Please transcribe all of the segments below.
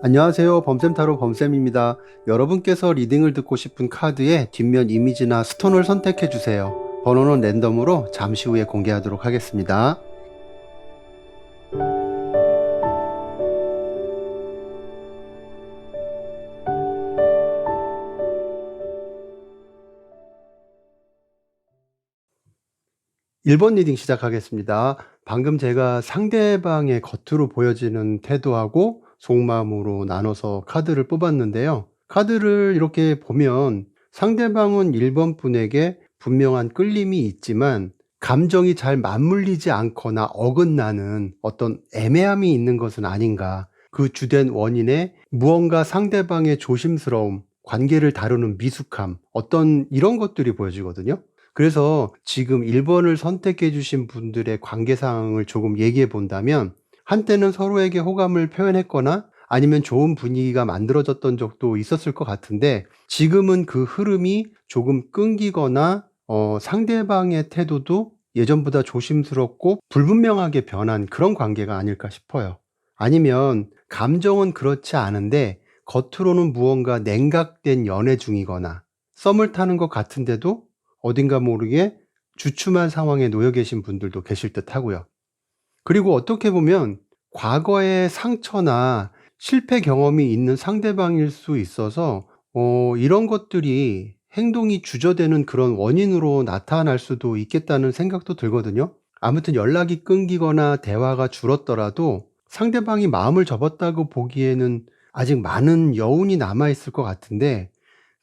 안녕하세요. 범쌤타로 범쌤입니다. 여러분께서 리딩을 듣고 싶은 카드의 뒷면 이미지나 스톤을 선택해 주세요. 번호는 랜덤으로 잠시 후에 공개하도록 하겠습니다. 일 번 리딩 시작하겠습니다. 방금 제가 상대방의 겉으로 보여지는 태도하고 속마음으로 나눠서 카드를 뽑았는데요. 카드를 이렇게 보면 상대방은 1번 분에게 분명한 끌림이 있지만 감정이 잘 맞물리지 않거나 어긋나는 어떤 애매함이 있는 것은 아닌가. 그 주된 원인에 무언가 상대방의 조심스러움, 관계를 다루는 미숙함, 어떤 이런 것들이 보여지거든요. 그래서 지금 1번을 선택해 주신 분들의 관계 상황을 조금 얘기해 본다면 한때는 서로에게 호감을 표현했거나 아니면 좋은 분위기가 만들어졌던 적도 있었을 것 같은데 지금은 그 흐름이 조금 끊기거나 상대방의 태도도 예전보다 조심스럽고 불분명하게 변한 그런 관계가 아닐까 싶어요. 아니면 감정은 그렇지 않은데 겉으로는 무언가 냉각된 연애 중이거나 썸을 타는 것 같은데도 어딘가 모르게 주춤한 상황에 놓여 계신 분들도 계실 듯 하고요. 그리고 어떻게 보면 과거의 상처나 실패 경험이 있는 상대방일 수 있어서 이런 것들이 행동이 주저되는 그런 원인으로 나타날 수도 있겠다는 생각도 들거든요. 아무튼 연락이 끊기거나 대화가 줄었더라도 상대방이 마음을 접었다고 보기에는 아직 많은 여운이 남아 있을 것 같은데,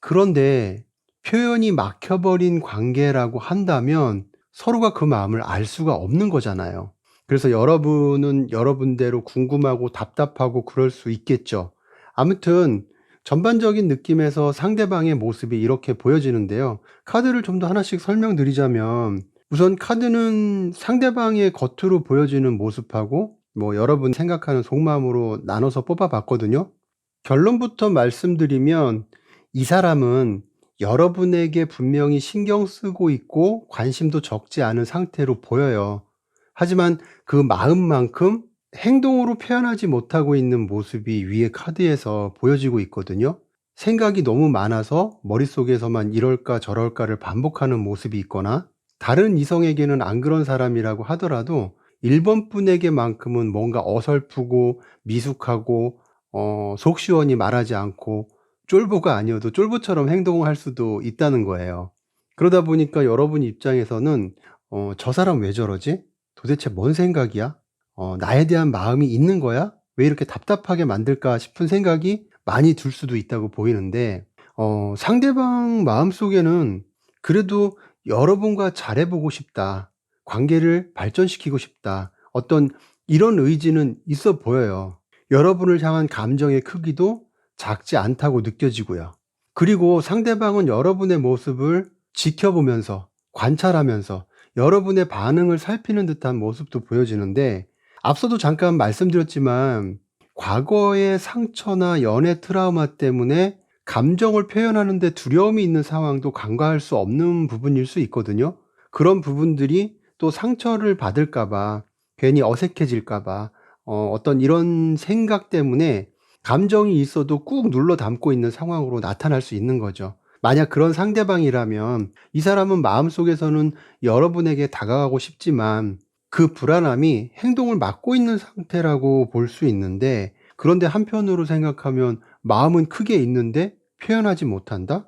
그런데 표현이 막혀버린 관계라고 한다면 서로가 그 마음을 알 수가 없는 거잖아요. 그래서 여러분은 여러분대로 궁금하고 답답하고 그럴 수 있겠죠. 아무튼 전반적인 느낌에서 상대방의 모습이 이렇게 보여지는데요. 카드를 좀 더 하나씩 설명드리자면, 우선 카드는 상대방의 겉으로 보여지는 모습하고 여러분 생각하는 속마음으로 나눠서 뽑아봤거든요. 결론부터 말씀드리면 이 사람은 여러분에게 분명히 신경 쓰고 있고 관심도 적지 않은 상태로 보여요. 하지만 그 마음만큼 행동으로 표현하지 못하고 있는 모습이 위에 카드에서 보여지고 있거든요. 생각이 너무 많아서 머릿속에서만 이럴까 저럴까를 반복하는 모습이 있거나, 다른 이성에게는 안 그런 사람이라고 하더라도 1번 분에게만큼은 뭔가 어설프고 미숙하고 속 시원히 말하지 않고 쫄보가 아니어도 쫄보처럼 행동할 수도 있다는 거예요. 그러다 보니까 여러분 입장에서는 저 사람 왜 저러지? 도대체 뭔 생각이야? 나에 대한 마음이 있는 거야? 왜 이렇게 답답하게 만들까 싶은 생각이 많이 들 수도 있다고 보이는데, 상대방 마음속에는 그래도 여러분과 잘해보고 싶다, 관계를 발전시키고 싶다, 어떤 이런 의지는 있어 보여요. 여러분을 향한 감정의 크기도 작지 않다고 느껴지고요. 그리고 상대방은 여러분의 모습을 지켜보면서 관찰하면서 여러분의 반응을 살피는 듯한 모습도 보여지는데, 앞서도 잠깐 말씀드렸지만 과거의 상처나 연애 트라우마 때문에 감정을 표현하는 데 두려움이 있는 상황도 간과할 수 없는 부분일 수 있거든요. 그런 부분들이 또 상처를 받을까 봐, 괜히 어색해질까 봐, 어떤 이런 생각 때문에 감정이 있어도 꾹 눌러 담고 있는 상황으로 나타날 수 있는 거죠. 만약 그런 상대방이라면 이 사람은 마음속에서는 여러분에게 다가가고 싶지만 그 불안함이 행동을 막고 있는 상태라고 볼 수 있는데, 그런데 한편으로 생각하면 마음은 크게 있는데 표현하지 못한다?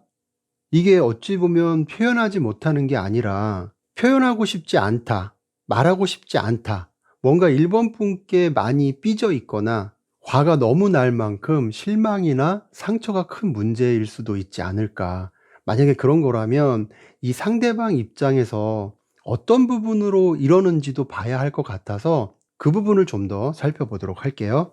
이게 어찌 보면 표현하지 못하는 게 아니라 표현하고 싶지 않다, 말하고 싶지 않다, 뭔가 1번 분께 많이 삐져 있거나 화가 너무 날 만큼 실망이나 상처가 큰 문제일 수도 있지 않을까. 만약에 그런 거라면 이 상대방 입장에서 어떤 부분으로 이러는지도 봐야 할 것 같아서 그 부분을 좀 더 살펴보도록 할게요.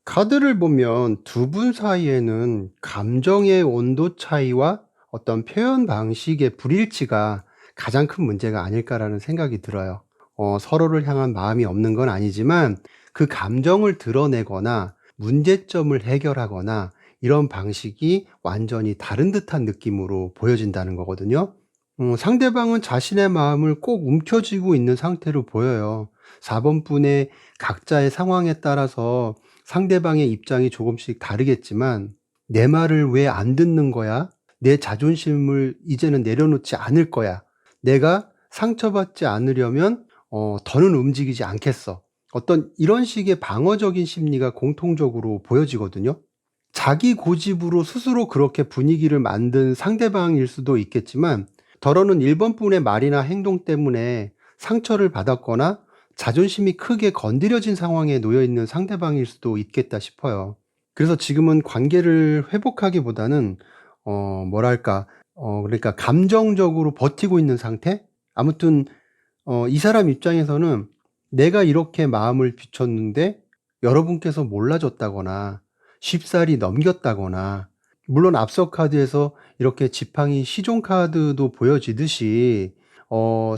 카드를 보면 두 분 사이에는 감정의 온도 차이와 어떤 표현 방식의 불일치가 가장 큰 문제가 아닐까라는 생각이 들어요. 서로를 향한 마음이 없는 건 아니지만 그 감정을 드러내거나 문제점을 해결하거나 이런 방식이 완전히 다른 듯한 느낌으로 보여진다는 거거든요. 상대방은 자신의 마음을 꼭 움켜쥐고 있는 상태로 보여요. 4번 분의 각자의 상황에 따라서 상대방의 입장이 조금씩 다르겠지만 내 말을 왜 안 듣는 거야? 내 자존심을 이제는 내려놓지 않을 거야. 내가 상처받지 않으려면 더는 움직이지 않겠어. 어떤 이런 식의 방어적인 심리가 공통적으로 보여지거든요. 자기 고집으로 스스로 그렇게 분위기를 만든 상대방일 수도 있겠지만 더러는 1번 분의 말이나 행동 때문에 상처를 받았거나 자존심이 크게 건드려진 상황에 놓여 있는 상대방일 수도 있겠다 싶어요. 그래서 지금은 관계를 회복하기보다는 뭐랄까 그러니까 감정적으로 버티고 있는 상태? 아무튼 이 사람 입장에서는 내가 이렇게 마음을 비췄는데 여러분께서 몰라줬다거나 쉽사리 넘겼다거나, 물론 앞서 카드에서 이렇게 지팡이 시종 카드도 보여지듯이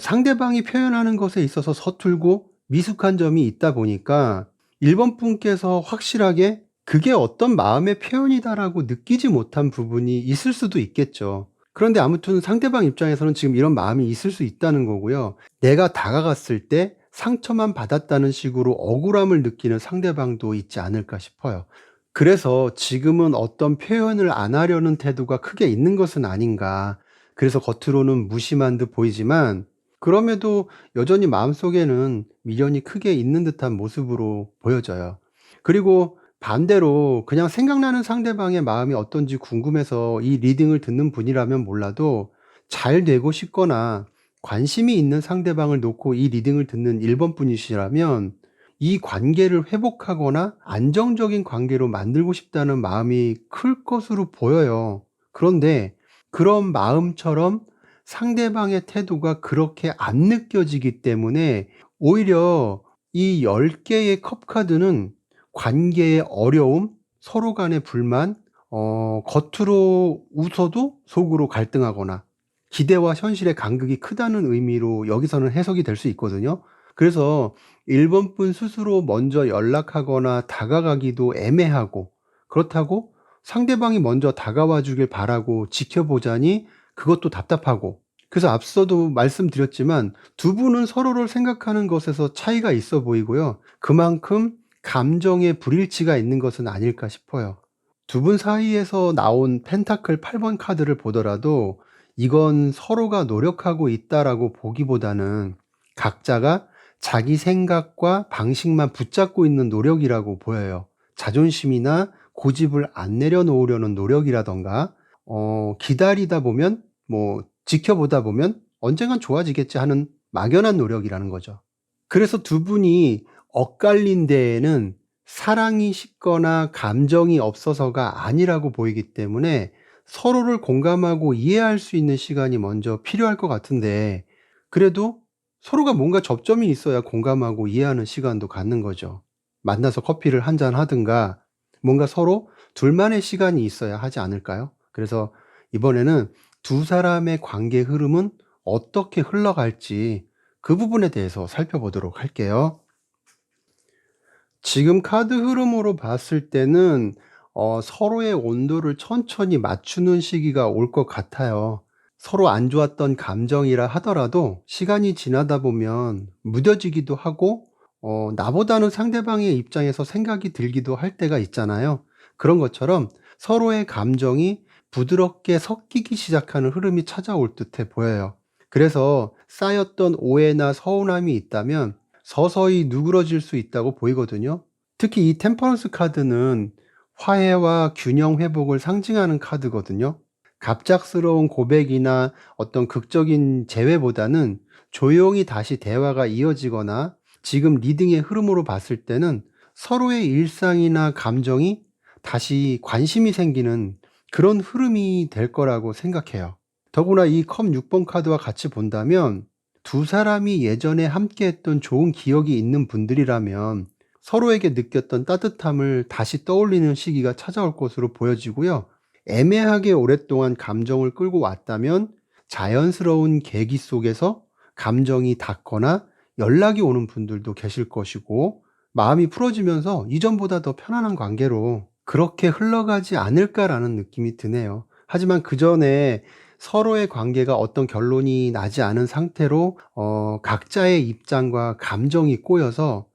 상대방이 표현하는 것에 있어서 서툴고 미숙한 점이 있다 보니까 1번 분께서 확실하게 그게 어떤 마음의 표현이다라고 느끼지 못한 부분이 있을 수도 있겠죠. 그런데 아무튼 상대방 입장에서는 지금 이런 마음이 있을 수 있다는 거고요. 내가 다가갔을 때 상처만 받았다는 식으로 억울함을 느끼는 상대방도 있지 않을까 싶어요. 그래서 지금은 어떤 표현을 안 하려는 태도가 크게 있는 것은 아닌가. 그래서 겉으로는 무심한 듯 보이지만 그럼에도 여전히 마음속에는 미련이 크게 있는 듯한 모습으로 보여져요. 그리고 반대로 그냥 생각나는 상대방의 마음이 어떤지 궁금해서 이 리딩을 듣는 분이라면 몰라도 잘 되고 싶거나 관심이 있는 상대방을 놓고 이 리딩을 듣는 1번 분이시라면 이 관계를 회복하거나 안정적인 관계로 만들고 싶다는 마음이 클 것으로 보여요. 그런데 그런 마음처럼 상대방의 태도가 그렇게 안 느껴지기 때문에 오히려 이 10개의 컵 카드는 관계의 어려움, 서로 간의 불만, 겉으로 웃어도 속으로 갈등하거나 기대와 현실의 간극이 크다는 의미로 여기서는 해석이 될 수 있거든요. 그래서 1번 분 스스로 먼저 연락하거나 다가가기도 애매하고, 그렇다고 상대방이 먼저 다가와 주길 바라고 지켜보자니 그것도 답답하고, 그래서 앞서도 말씀드렸지만 두 분은 서로를 생각하는 것에서 차이가 있어 보이고요. 그만큼 감정의 불일치가 있는 것은 아닐까 싶어요. 두 분 사이에서 나온 펜타클 8번 카드를 보더라도 이건 서로가 노력하고 있다라고 보기보다는 각자가 자기 생각과 방식만 붙잡고 있는 노력이라고 보여요. 자존심이나 고집을 안 내려놓으려는 노력이라던가, 기다리다 보면, 지켜보다 보면 언젠간 좋아지겠지 하는 막연한 노력이라는 거죠. 그래서 두 분이 엇갈린 데에는 사랑이 식거나 감정이 없어서가 아니라고 보이기 때문에 서로를 공감하고 이해할 수 있는 시간이 먼저 필요할 것 같은데, 그래도 서로가 뭔가 접점이 있어야 공감하고 이해하는 시간도 갖는 거죠. 만나서 커피를 한잔 하든가 뭔가 서로 둘만의 시간이 있어야 하지 않을까요? 그래서 이번에는 두 사람의 관계 흐름은 어떻게 흘러갈지 그 부분에 대해서 살펴보도록 할게요. 지금 카드 흐름으로 봤을 때는 서로의 온도를 천천히 맞추는 시기가 올 것 같아요. 서로 안 좋았던 감정이라 하더라도 시간이 지나다 보면 무뎌지기도 하고, 나보다는 상대방의 입장에서 생각이 들기도 할 때가 있잖아요. 그런 것처럼 서로의 감정이 부드럽게 섞이기 시작하는 흐름이 찾아올 듯해 보여요. 그래서 쌓였던 오해나 서운함이 있다면 서서히 누그러질 수 있다고 보이거든요. 특히 이 템퍼런스 카드는 화해와 균형 회복을 상징하는 카드거든요. 갑작스러운 고백이나 어떤 극적인 재회보다는 조용히 다시 대화가 이어지거나 지금 리딩의 흐름으로 봤을 때는 서로의 일상이나 감정이 다시 관심이 생기는 그런 흐름이 될 거라고 생각해요. 더구나 이 컵 6번 카드와 같이 본다면 두 사람이 예전에 함께 했던 좋은 기억이 있는 분들이라면 서로에게 느꼈던 따뜻함을 다시 떠올리는 시기가 찾아올 것으로 보여지고요. 애매하게 오랫동안 감정을 끌고 왔다면 자연스러운 계기 속에서 감정이 닿거나 연락이 오는 분들도 계실 것이고, 마음이 풀어지면서 이전보다 더 편안한 관계로 그렇게 흘러가지 않을까라는 느낌이 드네요. 하지만 그 전에 서로의 관계가 어떤 결론이 나지 않은 상태로 각자의 입장과 감정이 꼬여서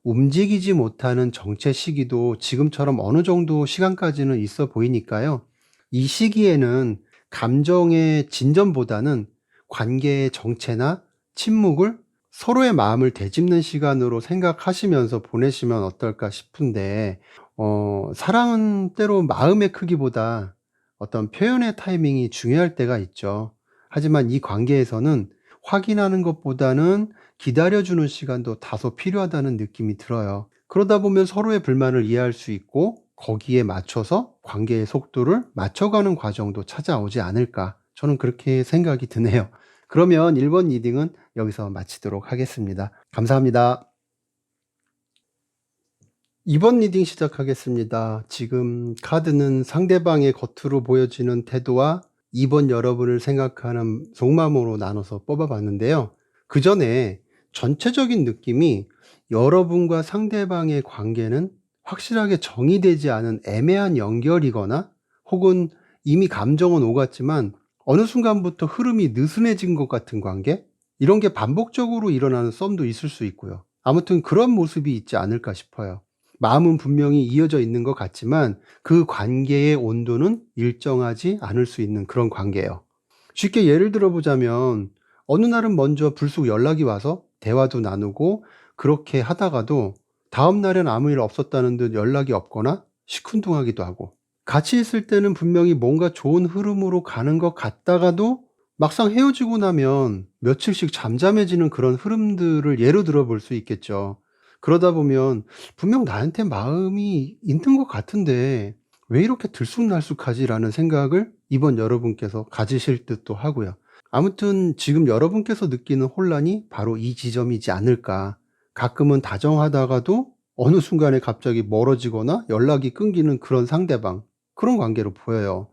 움직이지 못하는 정체 시기도 지금처럼 어느 정도 시간까지는 있어 보이니까요. 이 시기에는 감정의 진전보다는 관계의 정체나 침묵을 서로의 마음을 되짚는 시간으로 생각하시면서 보내시면 어떨까 싶은데, 사랑은 때로 마음의 크기보다 어떤 표현의 타이밍이 중요할 때가 있죠. 하지만 이 관계에서는 확인하는 것보다는 기다려주는 시간도 다소 필요하다는 느낌이 들어요. 그러다 보면 서로의 불만을 이해할 수 있고 거기에 맞춰서 관계의 속도를 맞춰가는 과정도 찾아오지 않을까. 저는 그렇게 생각이 드네요. 그러면 1번 리딩은 여기서 마치도록 하겠습니다. 감사합니다. 2번 리딩 시작하겠습니다. 지금 카드는 상대방의 겉으로 보여지는 태도와 2번 여러분을 생각하는 속마음으로 나눠서 뽑아봤는데요. 그 전에 전체적인 느낌이 여러분과 상대방의 관계는 확실하게 정의되지 않은 애매한 연결이거나 혹은 이미 감정은 오갔지만 어느 순간부터 흐름이 느슨해진 것 같은 관계? 이런 게 반복적으로 일어나는 썸도 있을 수 있고요. 아무튼 그런 모습이 있지 않을까 싶어요. 마음은 분명히 이어져 있는 것 같지만 그 관계의 온도는 일정하지 않을 수 있는 그런 관계예요. 쉽게 예를 들어보자면 어느 날은 먼저 불쑥 연락이 와서 대화도 나누고 그렇게 하다가도 다음 날엔 아무 일 없었다는 듯 연락이 없거나 시큰둥하기도 하고, 같이 있을 때는 분명히 뭔가 좋은 흐름으로 가는 것 같다가도 막상 헤어지고 나면 며칠씩 잠잠해지는 그런 흐름들을 예로 들어 볼 수 있겠죠. 그러다 보면 분명 나한테 마음이 있는 것 같은데 왜 이렇게 들쑥날쑥하지라는 생각을 이번 여러분께서 가지실 듯도 하고요. 아무튼 지금 여러분께서 느끼는 혼란이 바로 이 지점이지 않을까. 가끔은 다정하다가도 어느 순간에 갑자기 멀어지거나 연락이 끊기는 그런 상대방, 그런 관계로 보여요.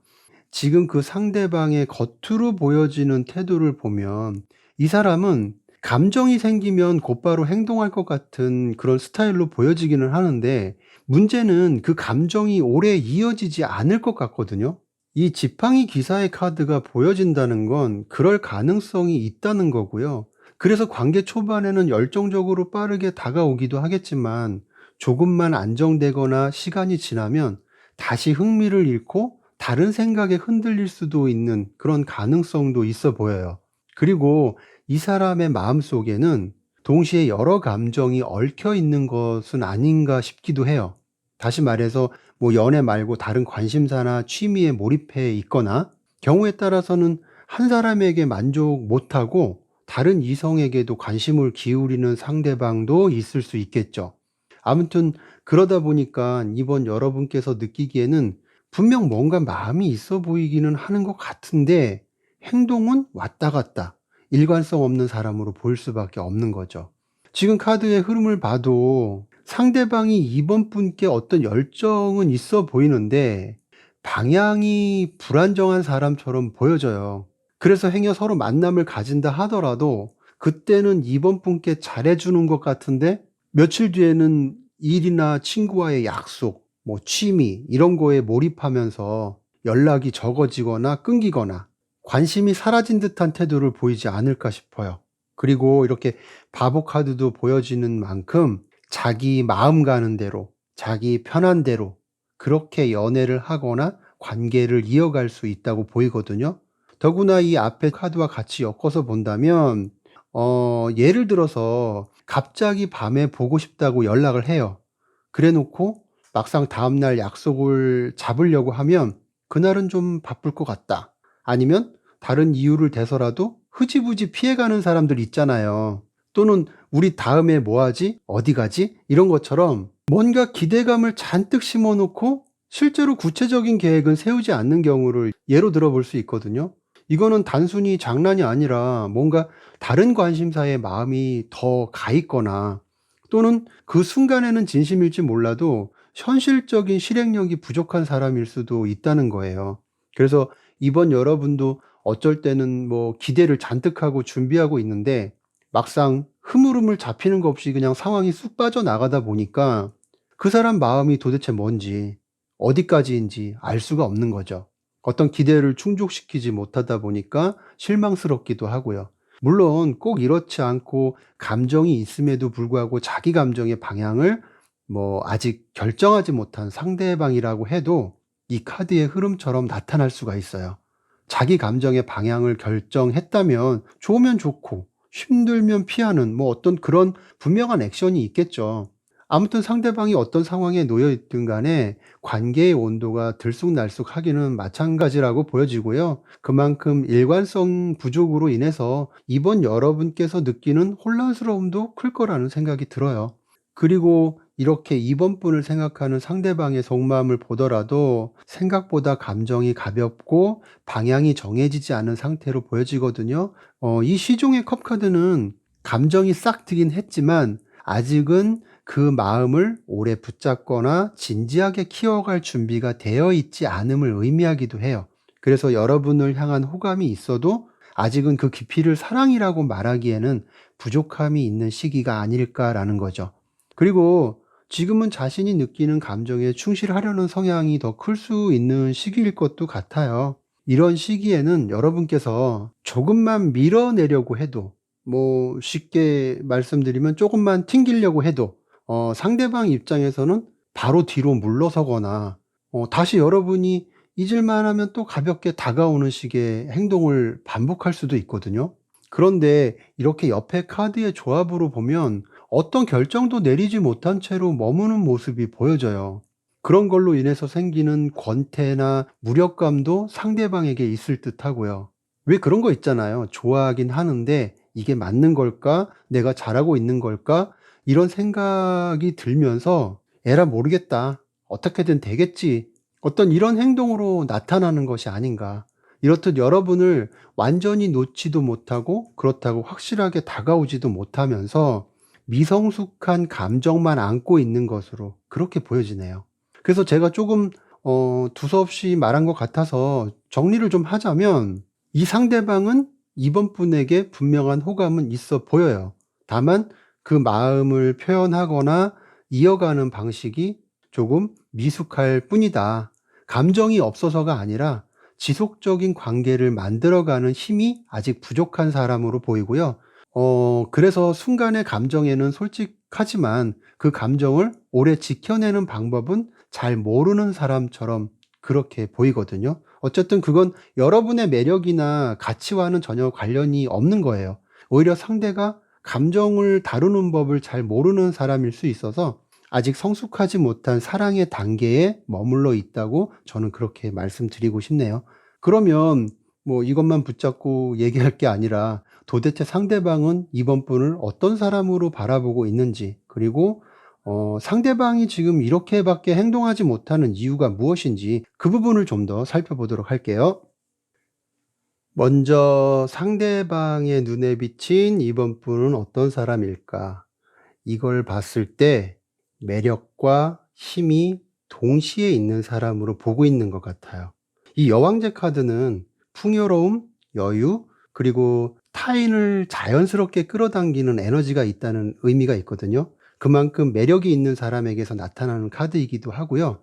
지금 그 상대방의 겉으로 보여지는 태도를 보면 이 사람은 감정이 생기면 곧바로 행동할 것 같은 그런 스타일로 보여지기는 하는데, 문제는 그 감정이 오래 이어지지 않을 것 같거든요. 이 지팡이 기사의 카드가 보여진다는 건 그럴 가능성이 있다는 거고요. 그래서 관계 초반에는 열정적으로 빠르게 다가오기도 하겠지만 조금만 안정되거나 시간이 지나면 다시 흥미를 잃고 다른 생각에 흔들릴 수도 있는 그런 가능성도 있어 보여요. 그리고 이 사람의 마음속에는 동시에 여러 감정이 얽혀 있는 것은 아닌가 싶기도 해요. 다시 말해서 뭐 연애 말고 다른 관심사나 취미에 몰입해 있거나, 경우에 따라서는 한 사람에게 만족 못하고 다른 이성에게도 관심을 기울이는 상대방도 있을 수 있겠죠. 아무튼 그러다 보니까 이번 여러분께서 느끼기에는 분명 뭔가 마음이 있어 보이기는 하는 것 같은데 행동은 왔다 갔다 일관성 없는 사람으로 보일 수밖에 없는 거죠. 지금 카드의 흐름을 봐도 상대방이 이번 분께 어떤 열정은 있어 보이는데 방향이 불안정한 사람처럼 보여져요. 그래서 행여 서로 만남을 가진다 하더라도 그때는 이번 분께 잘해주는 것 같은데 며칠 뒤에는 일이나 친구와의 약속, 뭐 취미 이런 거에 몰입하면서 연락이 적어지거나 끊기거나 관심이 사라진 듯한 태도를 보이지 않을까 싶어요. 그리고 이렇게 바보 카드도 보여지는 만큼 자기 마음 가는 대로, 자기 편한 대로 그렇게 연애를 하거나 관계를 이어갈 수 있다고 보이거든요. 더구나 이 앞에 카드와 같이 엮어서 본다면 예를 들어서 갑자기 밤에 보고 싶다고 연락을 해요. 그래 놓고 막상 다음날 약속을 잡으려고 하면 그날은 좀 바쁠 것 같다. 아니면 다른 이유를 대서라도 흐지부지 피해가는 사람들 있잖아요. 또는 우리 다음에 뭐 하지? 어디 가지? 이런 것처럼 뭔가 기대감을 잔뜩 심어 놓고 실제로 구체적인 계획은 세우지 않는 경우를 예로 들어 볼 수 있거든요. 이거는 단순히 장난이 아니라 뭔가 다른 관심사에 마음이 더 가 있거나, 또는 그 순간에는 진심일지 몰라도 현실적인 실행력이 부족한 사람일 수도 있다는 거예요. 그래서 이번 여러분도 어쩔 때는 뭐 기대를 잔뜩 하고 준비하고 있는데 막상 흐물흐물 잡히는 거 없이 그냥 상황이 쑥 빠져나가다 보니까 그 사람 마음이 도대체 뭔지, 어디까지인지 알 수가 없는 거죠. 어떤 기대를 충족시키지 못하다 보니까 실망스럽기도 하고요. 물론 꼭 이렇지 않고 감정이 있음에도 불구하고 자기 감정의 방향을 아직 결정하지 못한 상대방이라고 해도 이 카드의 흐름처럼 나타날 수가 있어요. 자기 감정의 방향을 결정했다면 좋으면 좋고 힘들면 피하는 어떤 그런 분명한 액션이 있겠죠. 아무튼 상대방이 어떤 상황에 놓여 있든 간에 관계의 온도가 들쑥날쑥하기는 마찬가지라고 보여지고요. 그만큼 일관성 부족으로 인해서 이번 여러분께서 느끼는 혼란스러움도 클 거라는 생각이 들어요. 그리고 이렇게 이번 분을 생각하는 상대방의 속마음을 보더라도 생각보다 감정이 가볍고 방향이 정해지지 않은 상태로 보여지거든요. 이 시종의 컵 카드는 감정이 싹 트긴 했지만 아직은 그 마음을 오래 붙잡거나 진지하게 키워갈 준비가 되어 있지 않음을 의미하기도 해요. 그래서 여러분을 향한 호감이 있어도 아직은 그 깊이를 사랑이라고 말하기에는 부족함이 있는 시기가 아닐까라는 거죠. 그리고 지금은 자신이 느끼는 감정에 충실하려는 성향이 더 클 수 있는 시기일 것도 같아요. 이런 시기에는 여러분께서 조금만 밀어내려고 해도, 쉽게 말씀드리면 조금만 튕기려고 해도 상대방 입장에서는 바로 뒤로 물러서거나 다시 여러분이 잊을만 하면 또 가볍게 다가오는 식의 행동을 반복할 수도 있거든요. 그런데 이렇게 옆에 카드의 조합으로 보면 어떤 결정도 내리지 못한 채로 머무는 모습이 보여져요. 그런 걸로 인해서 생기는 권태나 무력감도 상대방에게 있을 듯하고요. 왜 그런 거 있잖아요. 좋아하긴 하는데 이게 맞는 걸까? 내가 잘하고 있는 걸까? 이런 생각이 들면서 에라 모르겠다. 어떻게든 되겠지. 어떤 이런 행동으로 나타나는 것이 아닌가. 이렇듯 여러분을 완전히 놓지도 못하고 그렇다고 확실하게 다가오지도 못하면서 미성숙한 감정만 안고 있는 것으로 그렇게 보여지네요. 그래서 제가 조금 두서없이 말한 것 같아서 정리를 좀 하자면 이 상대방은 이번 분에게 분명한 호감은 있어 보여요. 다만 그 마음을 표현하거나 이어가는 방식이 조금 미숙할 뿐이다. 감정이 없어서가 아니라 지속적인 관계를 만들어가는 힘이 아직 부족한 사람으로 보이고요. 그래서 순간의 감정에는 솔직하지만 그 감정을 오래 지켜내는 방법은 잘 모르는 사람처럼 그렇게 보이거든요. 어쨌든 그건 여러분의 매력이나 가치와는 전혀 관련이 없는 거예요. 오히려 상대가 감정을 다루는 법을 잘 모르는 사람일 수 있어서 아직 성숙하지 못한 사랑의 단계에 머물러 있다고 저는 그렇게 말씀드리고 싶네요. 그러면 이것만 붙잡고 얘기할 게 아니라 도대체 상대방은 이번 분을 어떤 사람으로 바라보고 있는지, 그리고 상대방이 지금 이렇게밖에 행동하지 못하는 이유가 무엇인지 그 부분을 좀 더 살펴보도록 할게요. 먼저 상대방의 눈에 비친 이번 분은 어떤 사람일까? 이걸 봤을 때 매력과 힘이 동시에 있는 사람으로 보고 있는 것 같아요. 이 여왕제 카드는 풍요로움, 여유, 그리고 타인을 자연스럽게 끌어당기는 에너지가 있다는 의미가 있거든요. 그만큼 매력이 있는 사람에게서 나타나는 카드이기도 하고요.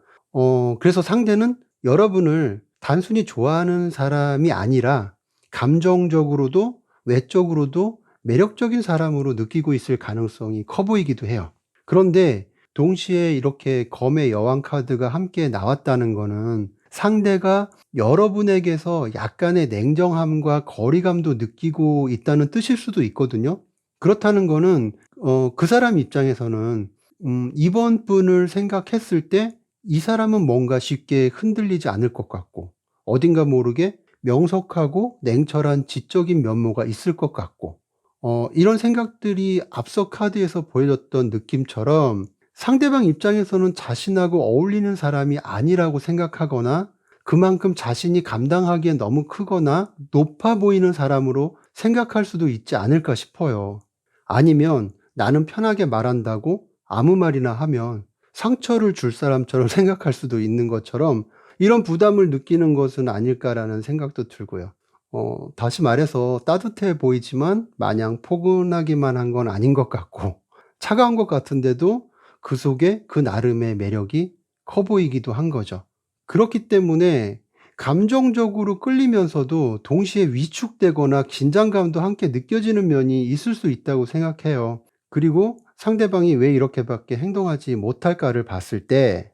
그래서 상대는 여러분을 단순히 좋아하는 사람이 아니라 감정적으로도 외적으로도 매력적인 사람으로 느끼고 있을 가능성이 커 보이기도 해요. 그런데 동시에 이렇게 검의 여왕 카드가 함께 나왔다는 거는 상대가 여러분에게서 약간의 냉정함과 거리감도 느끼고 있다는 뜻일 수도 있거든요. 그렇다는 거는 그 사람 입장에서는 이번 분을 생각했을 때 이 사람은 뭔가 쉽게 흔들리지 않을 것 같고 어딘가 모르게 명석하고 냉철한 지적인 면모가 있을 것 같고 이런 생각들이 앞서 카드에서 보여줬던 느낌처럼 상대방 입장에서는 자신하고 어울리는 사람이 아니라고 생각하거나 그만큼 자신이 감당하기엔 너무 크거나 높아 보이는 사람으로 생각할 수도 있지 않을까 싶어요. 아니면 나는 편하게 말한다고 아무 말이나 하면 상처를 줄 사람처럼 생각할 수도 있는 것처럼 이런 부담을 느끼는 것은 아닐까라는 생각도 들고요. 다시 말해서 따뜻해 보이지만 마냥 포근하기만 한 건 아닌 것 같고 차가운 것 같은데도 그 속에 그 나름의 매력이 커 보이기도 한 거죠. 그렇기 때문에 감정적으로 끌리면서도 동시에 위축되거나 긴장감도 함께 느껴지는 면이 있을 수 있다고 생각해요. 그리고 상대방이 왜 이렇게밖에 행동하지 못할까를 봤을 때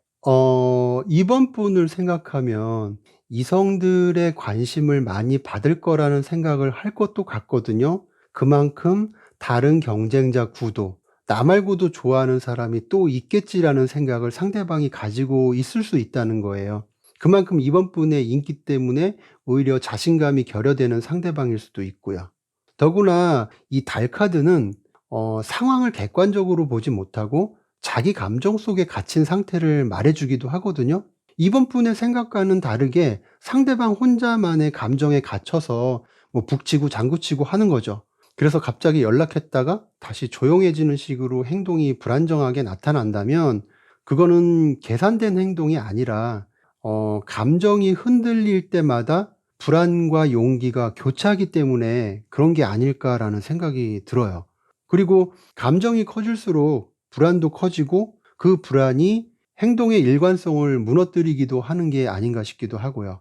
이번 분을 생각하면 이성들의 관심을 많이 받을 거라는 생각을 할 것도 같거든요. 그만큼 다른 경쟁자 구도, 나 말고도 좋아하는 사람이 또 있겠지라는 생각을 상대방이 가지고 있을 수 있다는 거예요. 그만큼 이번 분의 인기 때문에 오히려 자신감이 결여되는 상대방일 수도 있고요. 더구나 이 달 카드는 상황을 객관적으로 보지 못하고 자기 감정 속에 갇힌 상태를 말해 주기도 하거든요. 이번 분의 생각과는 다르게 상대방 혼자만의 감정에 갇혀서 뭐 북치고 장구치고 하는 거죠. 그래서 갑자기 연락했다가 다시 조용해지는 식으로 행동이 불안정하게 나타난다면 그거는 계산된 행동이 아니라 감정이 흔들릴 때마다 불안과 용기가 교차하기 때문에 그런 게 아닐까라는 생각이 들어요. 그리고 감정이 커질수록 불안도 커지고 그 불안이 행동의 일관성을 무너뜨리기도 하는 게 아닌가 싶기도 하고요.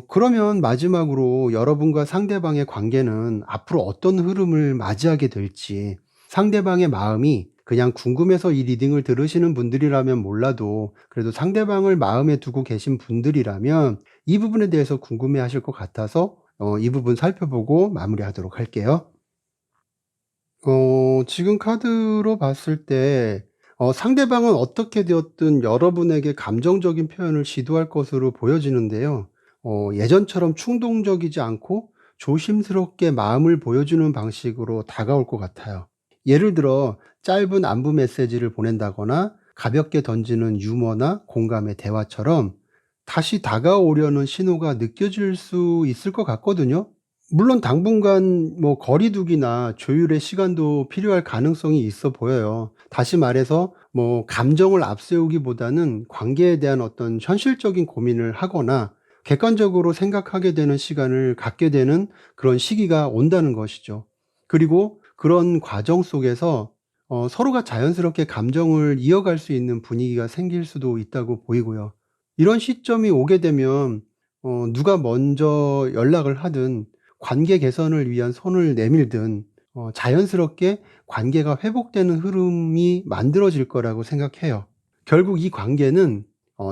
그러면 마지막으로 여러분과 상대방의 관계는 앞으로 어떤 흐름을 맞이하게 될지, 상대방의 마음이 그냥 궁금해서 이 리딩을 들으시는 분들이라면 몰라도 그래도 상대방을 마음에 두고 계신 분들이라면 이 부분에 대해서 궁금해 하실 것 같아서 이 부분 살펴보고 마무리하도록 할게요. 지금 카드로 봤을 때 상대방은 어떻게 되었든 여러분에게 감정적인 표현을 시도할 것으로 보여지는데요. 예전처럼 충동적이지 않고 조심스럽게 마음을 보여주는 방식으로 다가올 것 같아요. 예를 들어 짧은 안부 메시지를 보낸다거나 가볍게 던지는 유머나 공감의 대화처럼 다시 다가오려는 신호가 느껴질 수 있을 것 같거든요. 물론 당분간 뭐 거리두기나 조율의 시간도 필요할 가능성이 있어 보여요. 다시 말해서 뭐 감정을 앞세우기보다는 관계에 대한 어떤 현실적인 고민을 하거나 객관적으로 생각하게 되는 시간을 갖게 되는 그런 시기가 온다는 것이죠. 그리고 그런 과정 속에서 서로가 자연스럽게 감정을 이어갈 수 있는 분위기가 생길 수도 있다고 보이고요. 이런 시점이 오게 되면 누가 먼저 연락을 하든 관계 개선을 위한 손을 내밀든 자연스럽게 관계가 회복되는 흐름이 만들어질 거라고 생각해요. 결국 이 관계는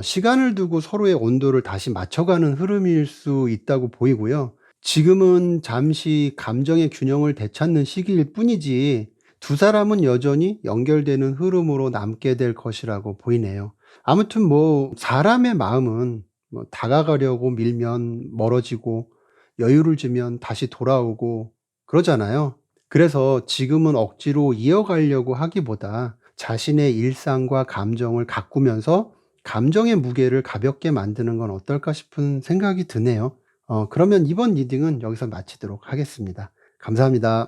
시간을 두고 서로의 온도를 다시 맞춰가는 흐름일 수 있다고 보이고요. 지금은 잠시 감정의 균형을 되찾는 시기일 뿐이지 두 사람은 여전히 연결되는 흐름으로 남게 될 것이라고 보이네요. 아무튼 뭐 사람의 마음은 뭐 다가가려고 밀면 멀어지고 여유를 주면 다시 돌아오고 그러잖아요. 그래서 지금은 억지로 이어가려고 하기보다 자신의 일상과 감정을 가꾸면서 감정의 무게를 가볍게 만드는 건 어떨까 싶은 생각이 드네요. 그러면 이번 리딩은 여기서 마치도록 하겠습니다. 감사합니다.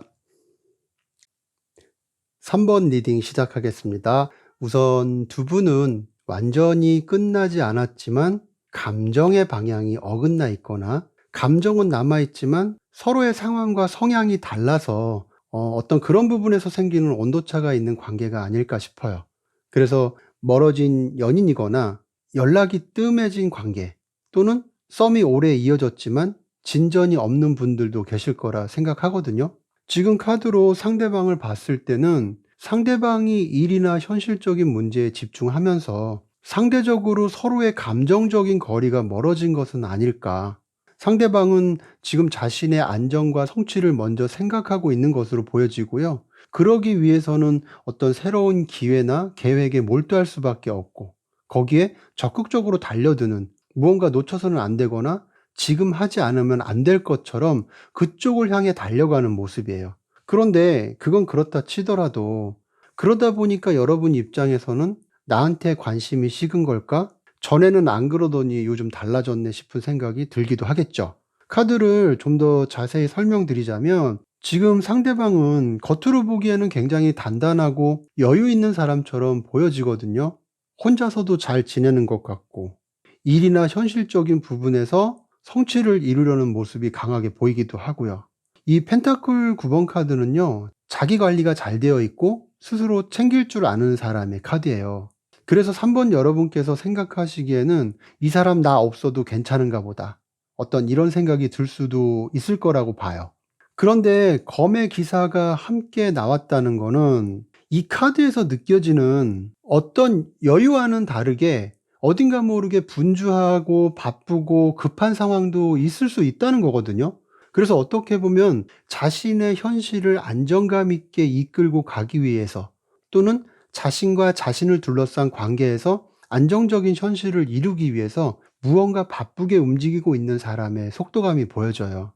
3번 리딩 시작하겠습니다. 우선 두 분은 완전히 끝나지 않았지만 감정의 방향이 어긋나 있거나 감정은 남아있지만 서로의 상황과 성향이 달라서 어떤 그런 부분에서 생기는 온도차가 있는 관계가 아닐까 싶어요. 그래서 멀어진 연인이거나 연락이 뜸해진 관계 또는 썸이 오래 이어졌지만 진전이 없는 분들도 계실 거라 생각하거든요. 지금 카드로 상대방을 봤을 때는 상대방이 일이나 현실적인 문제에 집중하면서 상대적으로 서로의 감정적인 거리가 멀어진 것은 아닐까. 상대방은 지금 자신의 안정과 성취를 먼저 생각하고 있는 것으로 보여지고요. 그러기 위해서는 어떤 새로운 기회나 계획에 몰두할 수밖에 없고, 거기에 적극적으로 달려드는 무언가 놓쳐서는 안 되거나 지금 하지 않으면 안 될 것처럼 그쪽을 향해 달려가는 모습이에요. 그런데 그건 그렇다 치더라도 그러다 보니까 여러분 입장에서는 '나한테 관심이 식은 걸까? 전에는 안 그러더니 요즘 달라졌네.' 싶은 생각이 들기도 하겠죠. 카드를 좀 더 자세히 설명드리자면 지금 상대방은 겉으로 보기에는 굉장히 단단하고 여유 있는 사람처럼 보여지거든요. 혼자서도 잘 지내는 것 같고 일이나 현실적인 부분에서 성취를 이루려는 모습이 강하게 보이기도 하고요. 이 펜타클 9번 카드는요, 자기 관리가 잘 되어 있고 스스로 챙길 줄 아는 사람의 카드예요. 그래서 3번 여러분께서 생각하시기에는 '이 사람 나 없어도 괜찮은가 보다.' 어떤 이런 생각이 들 수도 있을 거라고 봐요. 그런데 검의 기사가 함께 나왔다는 거는 이 카드에서 느껴지는 어떤 여유와는 다르게 어딘가 모르게 분주하고 바쁘고 급한 상황도 있을 수 있다는 거거든요. 그래서 어떻게 보면 자신의 현실을 안정감 있게 이끌고 가기 위해서, 또는 자신과 자신을 둘러싼 관계에서 안정적인 현실을 이루기 위해서 무언가 바쁘게 움직이고 있는 사람의 속도감이 보여져요.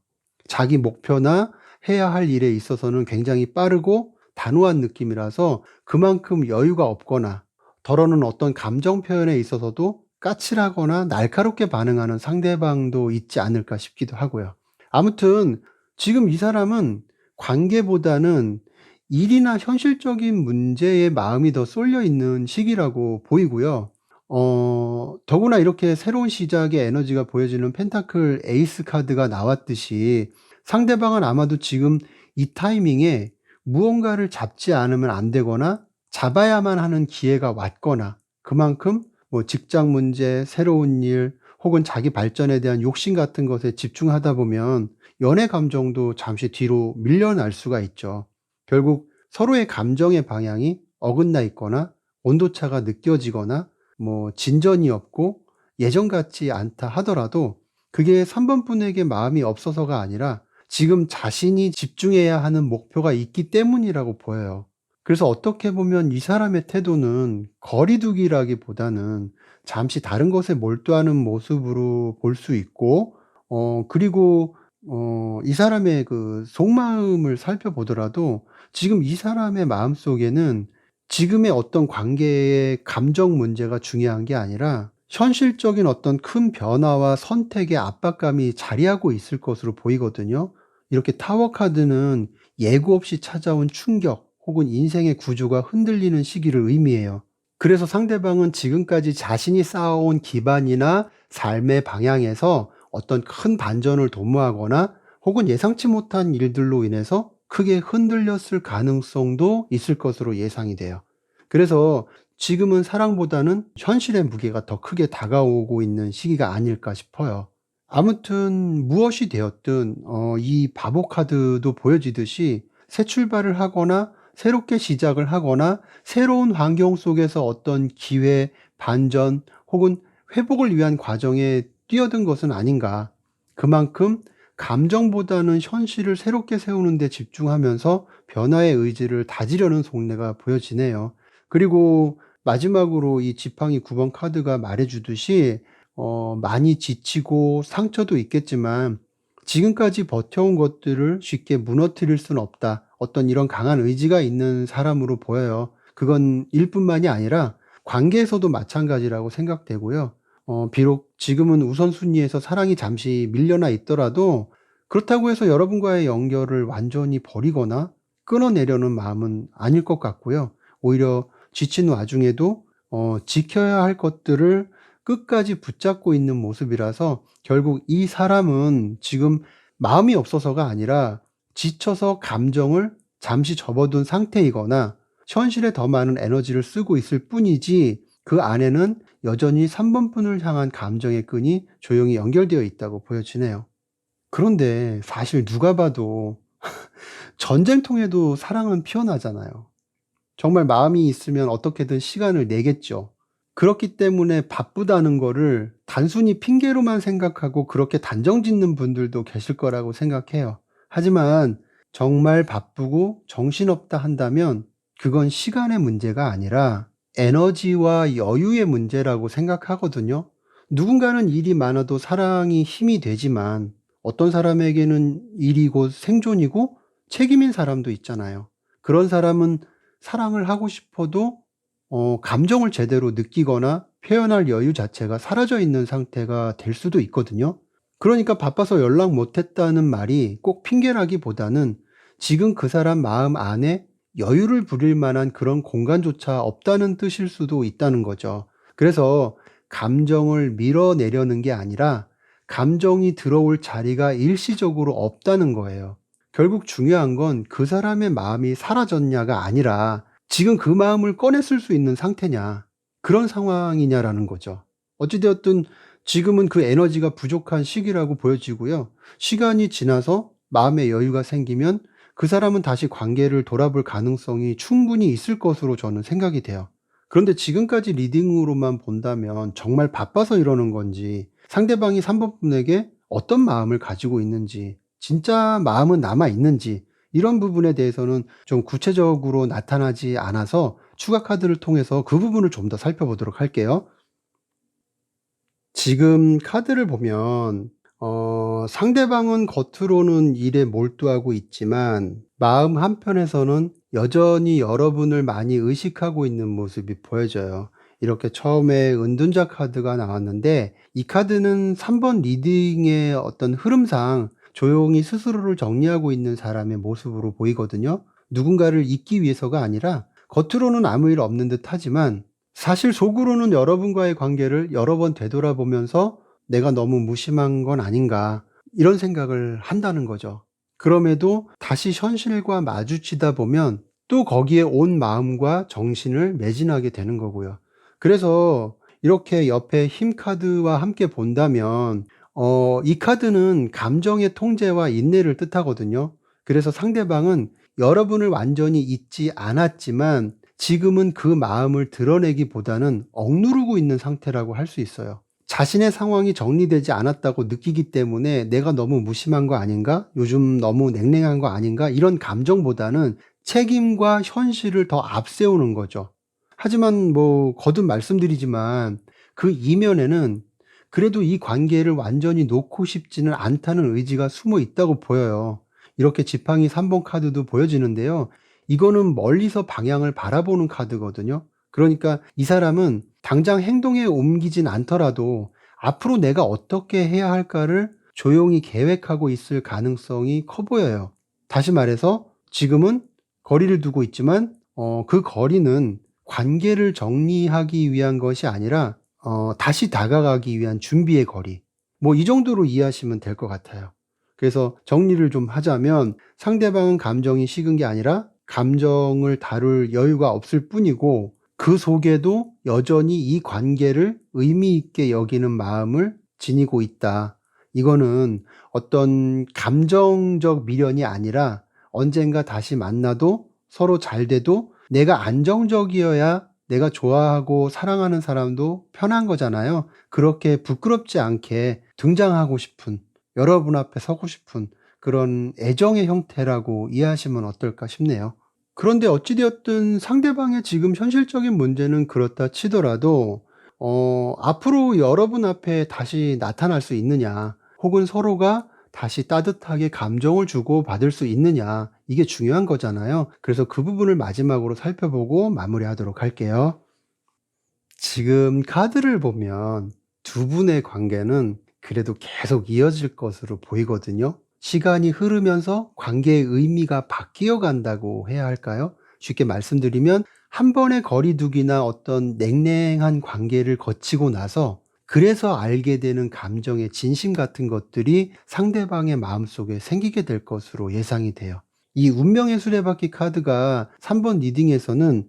자기 목표나 해야 할 일에 있어서는 굉장히 빠르고 단호한 느낌이라서 그만큼 여유가 없거나, 덜어는 어떤 감정 표현에 있어서도 까칠하거나 날카롭게 반응하는 상대방도 있지 않을까 싶기도 하고요. 아무튼 지금 이 사람은 관계보다는 일이나 현실적인 문제에 마음이 더 쏠려 있는 시기라고 보이고요. 더구나 이렇게 새로운 시작의 에너지가 보여지는 펜타클 에이스 카드가 나왔듯이 상대방은 아마도 지금 이 타이밍에 무언가를 잡지 않으면 안 되거나 잡아야만 하는 기회가 왔거나, 그만큼 뭐 직장 문제, 새로운 일, 혹은 자기 발전에 대한 욕심 같은 것에 집중하다 보면 연애 감정도 잠시 뒤로 밀려날 수가 있죠. 결국 서로의 감정의 방향이 어긋나 있거나 온도차가 느껴지거나 뭐 진전이 없고 예전 같지 않다 하더라도 그게 3번 분에게 마음이 없어서가 아니라 지금 자신이 집중해야 하는 목표가 있기 때문이라고 보여요. 그래서 어떻게 보면 이 사람의 태도는 거리두기라기보다는 잠시 다른 것에 몰두하는 모습으로 볼 수 있고, 그리고 이 사람의 그 속마음을 살펴보더라도 지금 이 사람의 마음속에는 지금의 어떤 관계의 감정 문제가 중요한 게 아니라 현실적인 어떤 큰 변화와 선택의 압박감이 자리하고 있을 것으로 보이거든요. 이렇게 타워 카드는 예고 없이 찾아온 충격 혹은 인생의 구조가 흔들리는 시기를 의미해요. 그래서 상대방은 지금까지 자신이 쌓아온 기반이나 삶의 방향에서 어떤 큰 반전을 도모하거나 혹은 예상치 못한 일들로 인해서 크게 흔들렸을 가능성도 있을 것으로 예상이 돼요. 그래서 지금은 사랑보다는 현실의 무게가 더 크게 다가오고 있는 시기가 아닐까 싶어요. 아무튼 무엇이 되었든 이 바보 카드도 보여지듯이 새 출발을 하거나 새롭게 시작을 하거나 새로운 환경 속에서 어떤 기회, 반전 혹은 회복을 위한 과정에 뛰어든 것은 아닌가. 그만큼 감정보다는 현실을 새롭게 세우는 데 집중하면서 변화의 의지를 다지려는 속내가 보여지네요. 그리고 마지막으로 이 지팡이 9번 카드가 말해 주듯이 많이 지치고 상처도 있겠지만 지금까지 버텨온 것들을 쉽게 무너뜨릴 수는 없다. 어떤 이런 강한 의지가 있는 사람으로 보여요. 그건 일뿐만이 아니라 관계에서도 마찬가지라고 생각되고요. 비록 지금은 우선순위에서 사랑이 잠시 밀려나 있더라도 그렇다고 해서 여러분과의 연결을 완전히 버리거나 끊어내려는 마음은 아닐 것 같고요. 오히려 지친 와중에도 지켜야 할 것들을 끝까지 붙잡고 있는 모습이라서 결국 이 사람은 지금 마음이 없어서가 아니라 지쳐서 감정을 잠시 접어둔 상태이거나 현실에 더 많은 에너지를 쓰고 있을 뿐이지, 그 안에는 여전히 3번 분을 향한 감정의 끈이 조용히 연결되어 있다고 보여지네요. 그런데 사실 누가 봐도 전쟁통에도 사랑은 피어나잖아요. 정말 마음이 있으면 어떻게든 시간을 내겠죠. 그렇기 때문에 바쁘다는 거를 단순히 핑계로만 생각하고 그렇게 단정 짓는 분들도 계실 거라고 생각해요. 하지만 정말 바쁘고 정신없다 한다면 그건 시간의 문제가 아니라 에너지와 여유의 문제라고 생각하거든요. 누군가는 일이 많아도 사랑이 힘이 되지만 어떤 사람에게는 일이 곧 생존이고 책임인 사람도 있잖아요. 그런 사람은 사랑을 하고 싶어도 감정을 제대로 느끼거나 표현할 여유 자체가 사라져 있는 상태가 될 수도 있거든요. 그러니까 바빠서 연락 못 했다는 말이 꼭 핑계라기보다는 지금 그 사람 마음 안에 여유를 부릴 만한 그런 공간조차 없다는 뜻일 수도 있다는 거죠. 그래서 감정을 밀어내려는 게 아니라 감정이 들어올 자리가 일시적으로 없다는 거예요. 결국 중요한 건 그 사람의 마음이 사라졌냐가 아니라 지금 그 마음을 꺼냈을 수 있는 상태냐. 그런 상황이냐라는 거죠. 어찌 되었든 지금은 그 에너지가 부족한 시기라고 보여지고요. 시간이 지나서 마음의 여유가 생기면 그 사람은 다시 관계를 돌아볼 가능성이 충분히 있을 것으로 저는 생각이 돼요. 그런데 지금까지 리딩으로만 본다면 정말 바빠서 이러는 건지, 상대방이 3번 분에게 어떤 마음을 가지고 있는지, 진짜 마음은 남아 있는지, 이런 부분에 대해서는 좀 구체적으로 나타나지 않아서 추가 카드를 통해서 그 부분을 좀 더 살펴보도록 할게요. 지금 카드를 보면 상대방은 겉으로는 일에 몰두하고 있지만 마음 한편에서는 여전히 여러분을 많이 의식하고 있는 모습이 보여져요. 이렇게 처음에 은둔자 카드가 나왔는데, 이 카드는 3번 리딩의 어떤 흐름상 조용히 스스로를 정리하고 있는 사람의 모습으로 보이거든요. 누군가를 잊기 위해서가 아니라 겉으로는 아무 일 없는 듯 하지만 사실 속으로는 여러분과의 관계를 여러 번 되돌아보면서 '내가 너무 무심한 건 아닌가.' 이런 생각을 한다는 거죠. 그럼에도 다시 현실과 마주치다 보면 또 거기에 온 마음과 정신을 매진하게 되는 거고요. 그래서 이렇게 옆에 힘 카드와 함께 본다면 이 카드는 감정의 통제와 인내를 뜻하거든요. 그래서 상대방은 여러분을 완전히 잊지 않았지만 지금은 그 마음을 드러내기보다는 억누르고 있는 상태라고 할 수 있어요. 자신의 상황이 정리되지 않았다고 느끼기 때문에 '내가 너무 무심한 거 아닌가? 요즘 너무 냉랭한 거 아닌가?' 이런 감정보다는 책임과 현실을 더 앞세우는 거죠. 하지만 뭐 거듭 말씀드리지만 그 이면에는 그래도 이 관계를 완전히 놓고 싶지는 않다는 의지가 숨어 있다고 보여요. 이렇게 지팡이 3번 카드도 보여지는데요. 이거는 멀리서 방향을 바라보는 카드거든요. 그러니까 이 사람은 당장 행동에 옮기진 않더라도 앞으로 내가 어떻게 해야 할까를 조용히 계획하고 있을 가능성이 커 보여요. 다시 말해서 지금은 거리를 두고 있지만 그 거리는 관계를 정리하기 위한 것이 아니라 다시 다가가기 위한 준비의 거리. 뭐 이 정도로 이해하시면 될 것 같아요. 그래서 정리를 좀 하자면 상대방은 감정이 식은 게 아니라 감정을 다룰 여유가 없을 뿐이고 그 속에도 여전히 이 관계를 의미 있게 여기는 마음을 지니고 있다. 이거는 어떤 감정적 미련이 아니라 언젠가 다시 만나도 서로 잘 돼도 내가 안정적이어야 내가 좋아하고 사랑하는 사람도 편한 거잖아요. 그렇게 부끄럽지 않게 등장하고 싶은, 여러분 앞에 서고 싶은 그런 애정의 형태라고 이해하시면 어떨까 싶네요. 그런데 어찌 되었든 상대방의 지금 현실적인 문제는 그렇다 치더라도 앞으로 여러분 앞에 다시 나타날 수 있느냐, 혹은 서로가 다시 따뜻하게 감정을 주고받을 수 있느냐, 이게 중요한 거잖아요. 그래서 그 부분을 마지막으로 살펴보고 마무리하도록 할게요. 지금 카드를 보면 두 분의 관계는 그래도 계속 이어질 것으로 보이거든요. 시간이 흐르면서 관계의 의미가 바뀌어 간다고 해야 할까요? 쉽게 말씀드리면 한 번의 거리두기나 어떤 냉랭한 관계를 거치고 나서 그래서 알게 되는 감정의 진심 같은 것들이 상대방의 마음속에 생기게 될 것으로 예상이 돼요. 이 운명의 수레바퀴 카드가 3번 리딩에서는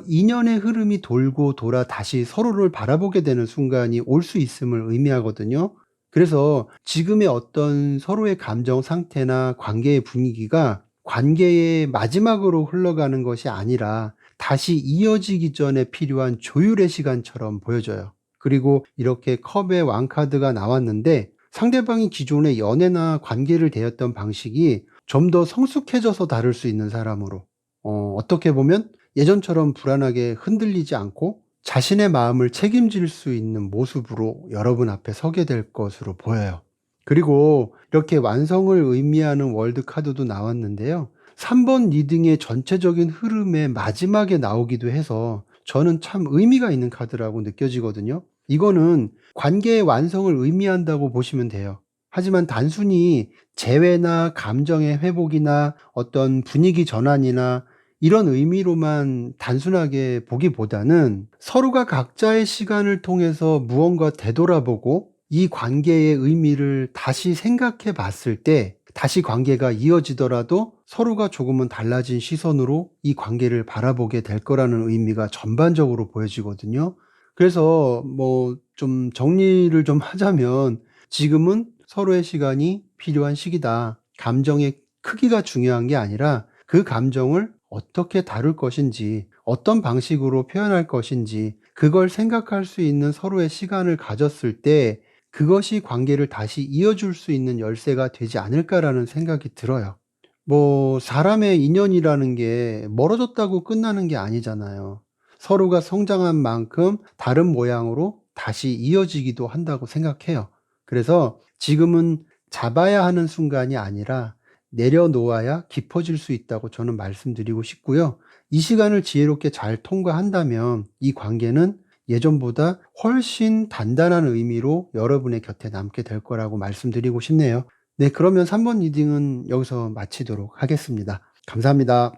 인연의 흐름이 돌고 돌아 다시 서로를 바라보게 되는 순간이 올 수 있음을 의미하거든요. 그래서 지금의 어떤 서로의 감정 상태나 관계의 분위기가 관계의 마지막으로 흘러가는 것이 아니라 다시 이어지기 전에 필요한 조율의 시간처럼 보여져요. 그리고 이렇게 컵의 왕카드가 나왔는데 상대방이 기존의 연애나 관계를 대했던 방식이 좀 더 성숙해져서 다룰 수 있는 사람으로, 어떻게 보면 예전처럼 불안하게 흔들리지 않고 자신의 마음을 책임질 수 있는 모습으로 여러분 앞에 서게 될 것으로 보여요. 그리고 이렇게 완성을 의미하는 월드 카드도 나왔는데요. 3번 리딩의 전체적인 흐름의 마지막에 나오기도 해서 저는 참 의미가 있는 카드라고 느껴지거든요. 이거는 관계의 완성을 의미한다고 보시면 돼요. 하지만 단순히 재회나 감정의 회복이나 어떤 분위기 전환이나 이런 의미로만 단순하게 보기보다는 서로가 각자의 시간을 통해서 무언가 되돌아보고 이 관계의 의미를 다시 생각해 봤을 때 다시 관계가 이어지더라도 서로가 조금은 달라진 시선으로 이 관계를 바라보게 될 거라는 의미가 전반적으로 보여지거든요. 그래서 뭐 좀 정리를 좀 하자면 지금은 서로의 시간이 필요한 시기다. 감정의 크기가 중요한 게 아니라 그 감정을 어떻게 다룰 것인지, 어떤 방식으로 표현할 것인지, 그걸 생각할 수 있는 서로의 시간을 가졌을 때 그것이 관계를 다시 이어줄 수 있는 열쇠가 되지 않을까라는 생각이 들어요. 뭐 사람의 인연이라는 게 멀어졌다고 끝나는 게 아니잖아요. 서로가 성장한 만큼 다른 모양으로 다시 이어지기도 한다고 생각해요. 그래서 지금은 잡아야 하는 순간이 아니라 내려놓아야 깊어질 수 있다고 저는 말씀드리고 싶고요. 이 시간을 지혜롭게 잘 통과한다면 이 관계는 예전보다 훨씬 단단한 의미로 여러분의 곁에 남게 될 거라고 말씀드리고 싶네요. 네, 그러면 3번 리딩은 여기서 마치도록 하겠습니다. 감사합니다.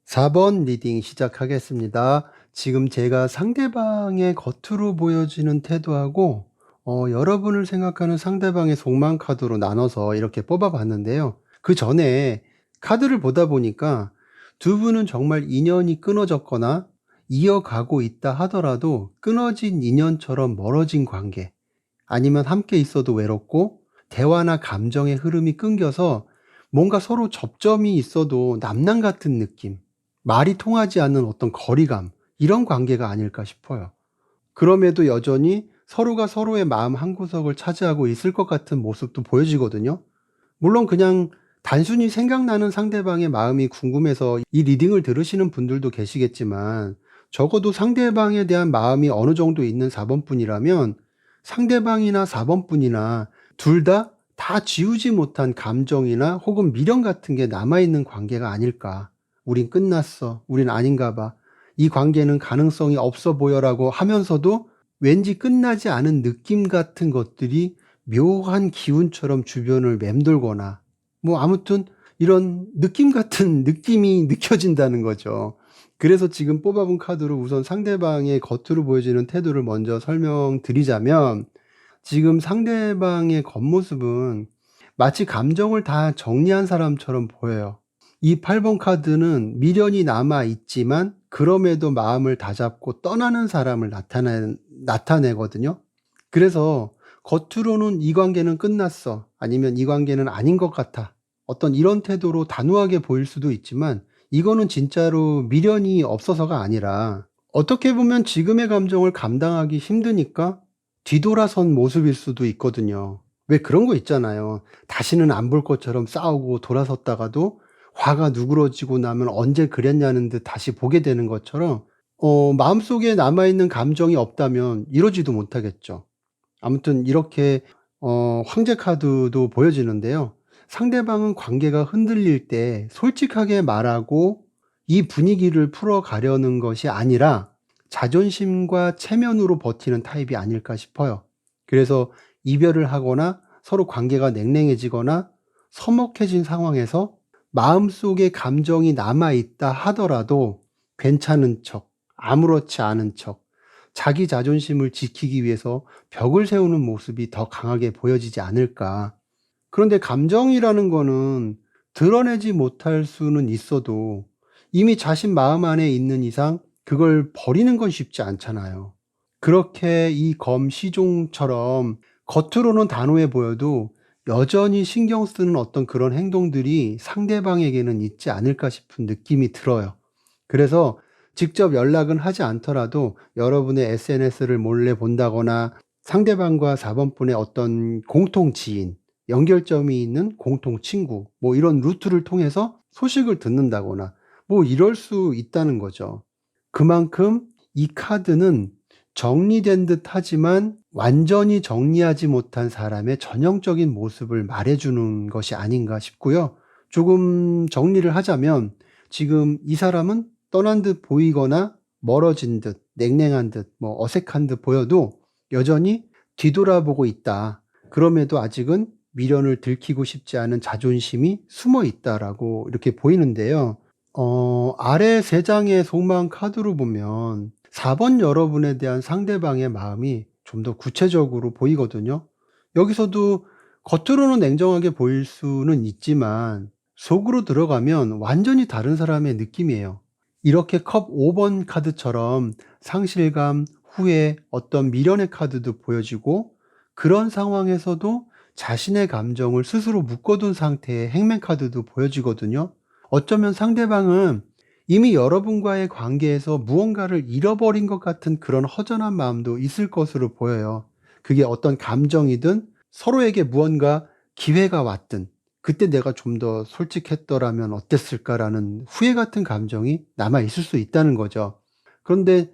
4번 리딩 시작하겠습니다. 지금 제가 상대방의 겉으로 보여지는 태도하고 여러분을 생각하는 상대방의 속마음 카드로 나눠서 이렇게 뽑아 봤는데요. 그전에 카드를 보다 보니까 두 분은 정말 인연이 끊어졌거나 이어가고 있다 하더라도 끊어진 인연처럼 멀어진 관계, 아니면 함께 있어도 외롭고 대화나 감정의 흐름이 끊겨서 뭔가 서로 접점이 있어도 남남 같은 느낌, 말이 통하지 않는 어떤 거리감, 이런 관계가 아닐까 싶어요. 그럼에도 여전히 서로가 서로의 마음 한구석을 차지하고 있을 것 같은 모습도 보여지거든요. 물론 그냥 단순히 생각나는 상대방의 마음이 궁금해서 이 리딩을 들으시는 분들도 계시겠지만, 적어도 상대방에 대한 마음이 어느 정도 있는 4번 분이라면 상대방이나 4번 분이나 둘 다 지우지 못한 감정이나 혹은 미련 같은 게 남아있는 관계가 아닐까. 우린 끝났어. 우린 아닌가 봐. 이 관계는 가능성이 없어 보여라고 하면서도 왠지 끝나지 않은 느낌 같은 것들이 묘한 기운처럼 주변을 맴돌거나, 뭐 아무튼 이런 느낌 같은 느낌이 느껴진다는 거죠. 그래서 지금 뽑아본 카드로 우선 상대방의 겉으로 보여지는 태도를 먼저 설명드리자면, 지금 상대방의 겉모습은 마치 감정을 다 정리한 사람처럼 보여요. 이 8번 카드는 미련이 남아 있지만 그럼에도 마음을 다잡고 떠나는 사람을 나타내거든요. 그래서 겉으로는 이 관계는 끝났어, 아니면 이 관계는 아닌 것 같아, 어떤 이런 태도로 단호하게 보일 수도 있지만, 이거는 진짜로 미련이 없어서가 아니라 어떻게 보면 지금의 감정을 감당하기 힘드니까 뒤돌아선 모습일 수도 있거든요. 왜 그런 거 있잖아요. 다시는 안 볼 것처럼 싸우고 돌아섰다가도 화가 누그러지고 나면 언제 그랬냐는 듯 다시 보게 되는 것처럼, 마음속에 남아있는 감정이 없다면 이러지도 못하겠죠. 아무튼 이렇게 황제 카드도 보여지는데요. 상대방은 관계가 흔들릴 때 솔직하게 말하고 이 분위기를 풀어가려는 것이 아니라 자존심과 체면으로 버티는 타입이 아닐까 싶어요. 그래서 이별을 하거나 서로 관계가 냉랭해지거나 서먹해진 상황에서 마음속에 감정이 남아있다 하더라도 괜찮은 척, 아무렇지 않은 척, 자기 자존심을 지키기 위해서 벽을 세우는 모습이 더 강하게 보여지지 않을까. 그런데 감정이라는 거는 드러내지 못할 수는 있어도 이미 자신 마음 안에 있는 이상 그걸 버리는 건 쉽지 않잖아요. 그렇게 이 검시종처럼 겉으로는 단호해 보여도 여전히 신경 쓰는 어떤 그런 행동들이 상대방에게는 있지 않을까 싶은 느낌이 들어요. 그래서 직접 연락은 하지 않더라도 여러분의 SNS를 몰래 본다거나 상대방과 4번 분의 어떤 공통 지인, 연결점이 있는 공통 친구, 뭐 이런 루트를 통해서 소식을 듣는다거나 뭐 이럴 수 있다는 거죠. 그만큼 이 카드는 정리된 듯 하지만 완전히 정리하지 못한 사람의 전형적인 모습을 말해주는 것이 아닌가 싶고요. 조금 정리를 하자면, 지금 이 사람은 떠난 듯 보이거나 멀어진 듯, 냉랭한 듯, 뭐 어색한 듯 보여도 여전히 뒤돌아보고 있다. 그럼에도 아직은 미련을 들키고 싶지 않은 자존심이 숨어 있다라고 이렇게 보이는데요. 아래 세 장의 속마음 카드로 보면 4번 여러분에 대한 상대방의 마음이 좀 더 구체적으로 보이거든요. 여기서도 겉으로는 냉정하게 보일 수는 있지만 속으로 들어가면 완전히 다른 사람의 느낌이에요. 이렇게 컵 5번 카드처럼 상실감, 후회, 어떤 미련의 카드도 보여지고, 그런 상황에서도 자신의 감정을 스스로 묶어둔 상태의 행맨 카드도 보여지거든요. 어쩌면 상대방은 이미 여러분과의 관계에서 무언가를 잃어버린 것 같은 그런 허전한 마음도 있을 것으로 보여요. 그게 어떤 감정이든, 서로에게 무언가 기회가 왔든, 그때 내가 좀 더 솔직했더라면 어땠을까라는 후회 같은 감정이 남아 있을 수 있다는 거죠. 그런데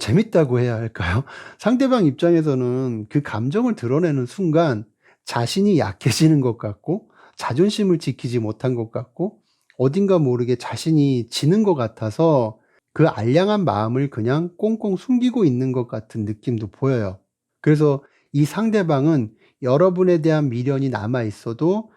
재밌다고 해야 할까요? 상대방 입장에서는 그 감정을 드러내는 순간 자신이 약해지는 것 같고, 자존심을 지키지 못한 것 같고, 어딘가 모르게 자신이 지는 것 같아서 그 알량한 마음을 그냥 꽁꽁 숨기고 있는 것 같은 느낌도 보여요. 그래서 이 상대방은 여러분에 대한 미련이 남아 있어도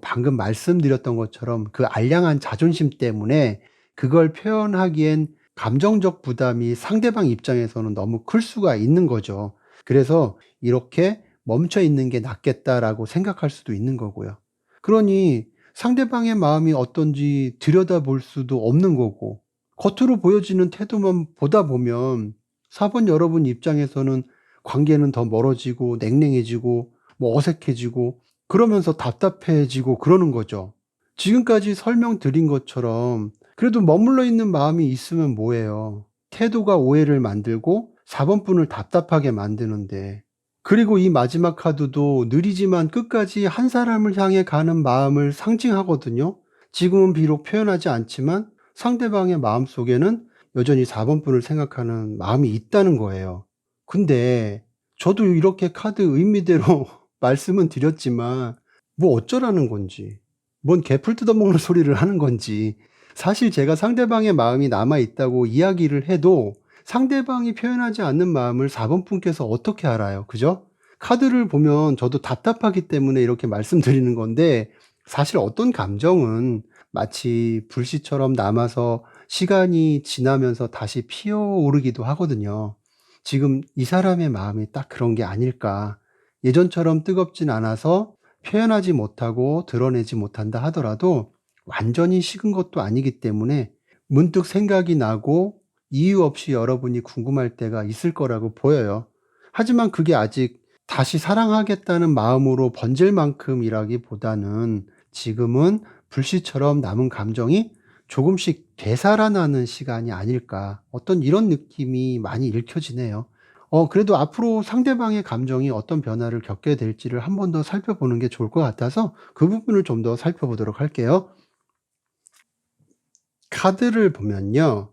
방금 말씀드렸던 것처럼 그 알량한 자존심 때문에 그걸 표현하기엔 감정적 부담이 상대방 입장에서는 너무 클 수가 있는 거죠. 그래서 이렇게 멈춰 있는 게 낫겠다라고 생각할 수도 있는 거고요. 그러니 상대방의 마음이 어떤지 들여다볼 수도 없는 거고, 겉으로 보여지는 태도만 보다 보면 4번 여러분 입장에서는 관계는 더 멀어지고 냉랭해지고 뭐 어색해지고 그러면서 답답해지고 그러는 거죠. 지금까지 설명드린 것처럼 그래도 머물러 있는 마음이 있으면 뭐해요. 태도가 오해를 만들고 4번 분을 답답하게 만드는데, 그리고 이 마지막 카드도 느리지만 끝까지 한 사람을 향해 가는 마음을 상징하거든요. 지금은 비록 표현하지 않지만 상대방의 마음속에는 여전히 4번 분을 생각하는 마음이 있다는 거예요. 근데 저도 이렇게 카드 의미대로 말씀은 드렸지만 뭐 어쩌라는 건지, 뭔 개풀 뜯어먹는 소리를 하는 건지, 사실 제가 상대방의 마음이 남아있다고 이야기를 해도 상대방이 표현하지 않는 마음을 4번 분께서 어떻게 알아요? 그죠? 카드를 보면 저도 답답하기 때문에 이렇게 말씀드리는 건데, 사실 어떤 감정은 마치 불씨처럼 남아서 시간이 지나면서 다시 피어오르기도 하거든요. 지금 이 사람의 마음이 딱 그런 게 아닐까. 예전처럼 뜨겁진 않아서 표현하지 못하고 드러내지 못한다 하더라도 완전히 식은 것도 아니기 때문에 문득 생각이 나고 이유 없이 여러분이 궁금할 때가 있을 거라고 보여요. 하지만 그게 아직 다시 사랑하겠다는 마음으로 번질 만큼이라기보다는 지금은 불씨처럼 남은 감정이 조금씩 되살아나는 시간이 아닐까. 어떤 이런 느낌이 많이 읽혀지네요. 그래도 앞으로 상대방의 감정이 어떤 변화를 겪게 될지를 한 번 더 살펴보는 게 좋을 것 같아서 그 부분을 좀 더 살펴보도록 할게요. 카드를 보면요.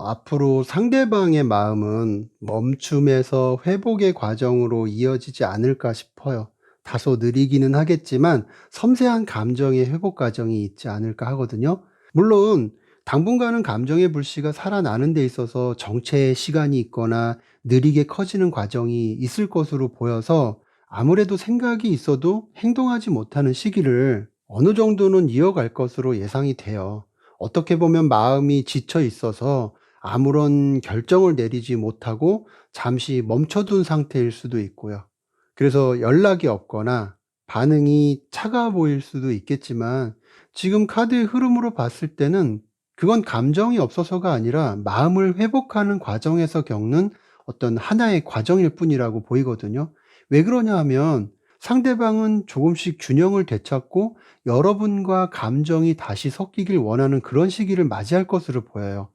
앞으로 상대방의 마음은 멈춤에서 회복의 과정으로 이어지지 않을까 싶어요. 다소 느리기는 하겠지만 섬세한 감정의 회복 과정이 있지 않을까 하거든요. 물론 당분간은 감정의 불씨가 살아나는 데 있어서 정체의 시간이 있거나 느리게 커지는 과정이 있을 것으로 보여서 아무래도 생각이 있어도 행동하지 못하는 시기를 어느 정도는 이어갈 것으로 예상이 돼요. 어떻게 보면 마음이 지쳐 있어서 아무런 결정을 내리지 못하고 잠시 멈춰둔 상태일 수도 있고요. 그래서 연락이 없거나 반응이 차가워 보일 수도 있겠지만, 지금 카드의 흐름으로 봤을 때는 그건 감정이 없어서가 아니라 마음을 회복하는 과정에서 겪는 어떤 하나의 과정일 뿐이라고 보이거든요. 왜 그러냐 하면 상대방은 조금씩 균형을 되찾고 여러분과 감정이 다시 섞이길 원하는 그런 시기를 맞이할 것으로 보여요.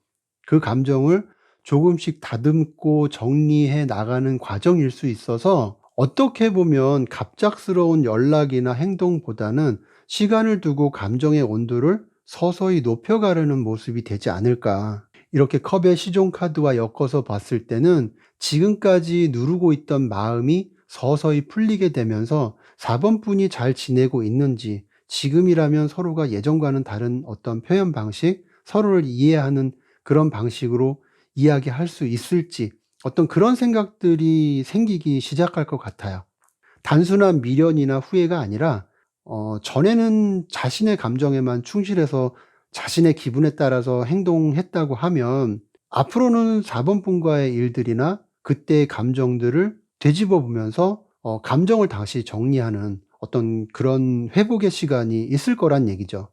그 감정을 조금씩 다듬고 정리해 나가는 과정일 수 있어서 어떻게 보면 갑작스러운 연락이나 행동보다는 시간을 두고 감정의 온도를 서서히 높여가려는 모습이 되지 않을까. 이렇게 컵의 시종 카드와 엮어서 봤을 때는 지금까지 누르고 있던 마음이 서서히 풀리게 되면서 4번 분이 잘 지내고 있는지, 지금이라면 서로가 예전과는 다른 어떤 표현 방식, 서로를 이해하는 그런 방식으로 이야기할 수 있을지, 어떤 그런 생각들이 생기기 시작할 것 같아요. 단순한 미련이나 후회가 아니라 전에는 자신의 감정에만 충실해서 자신의 기분에 따라서 행동했다고 하면 앞으로는 4번 분과의 일들이나 그때의 감정들을 되짚어 보면서 감정을 다시 정리하는 어떤 그런 회복의 시간이 있을 거란 얘기죠.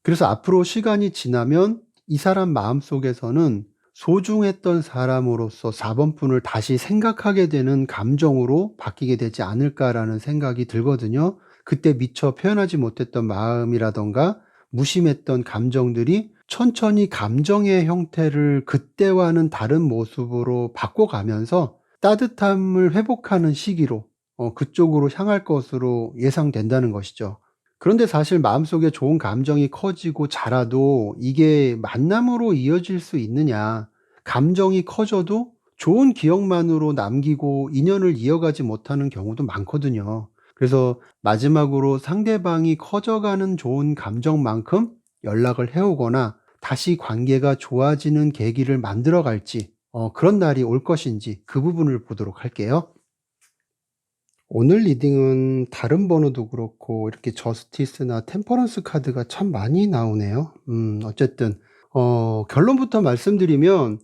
그래서 앞으로 시간이 지나면 이 사람 마음속에서는 소중했던 사람으로서 4번 분을 다시 생각하게 되는 감정으로 바뀌게 되지 않을까라는 생각이 들거든요. 그때 미처 표현하지 못했던 마음이라던가 무심했던 감정들이 천천히 감정의 형태를 그때와는 다른 모습으로 바꿔가면서 따뜻함을 회복하는 시기로 그쪽으로 향할 것으로 예상된다는 것이죠. 그런데 사실 마음속에 좋은 감정이 커지고 자라도 이게 만남으로 이어질 수 있느냐. 감정이 커져도 좋은 기억만으로 남기고 인연을 이어가지 못하는 경우도 많거든요. 그래서 마지막으로 상대방이 커져가는 좋은 감정만큼 연락을 해오거나 다시 관계가 좋아지는 계기를 만들어 갈지 그런 날이 올 것인지 그 부분을 보도록 할게요. 오늘 리딩은 다른 번호도 그렇고 이렇게 저스티스나 템퍼런스 카드가 참 많이 나오네요. 어쨌든 결론부터 말씀드리면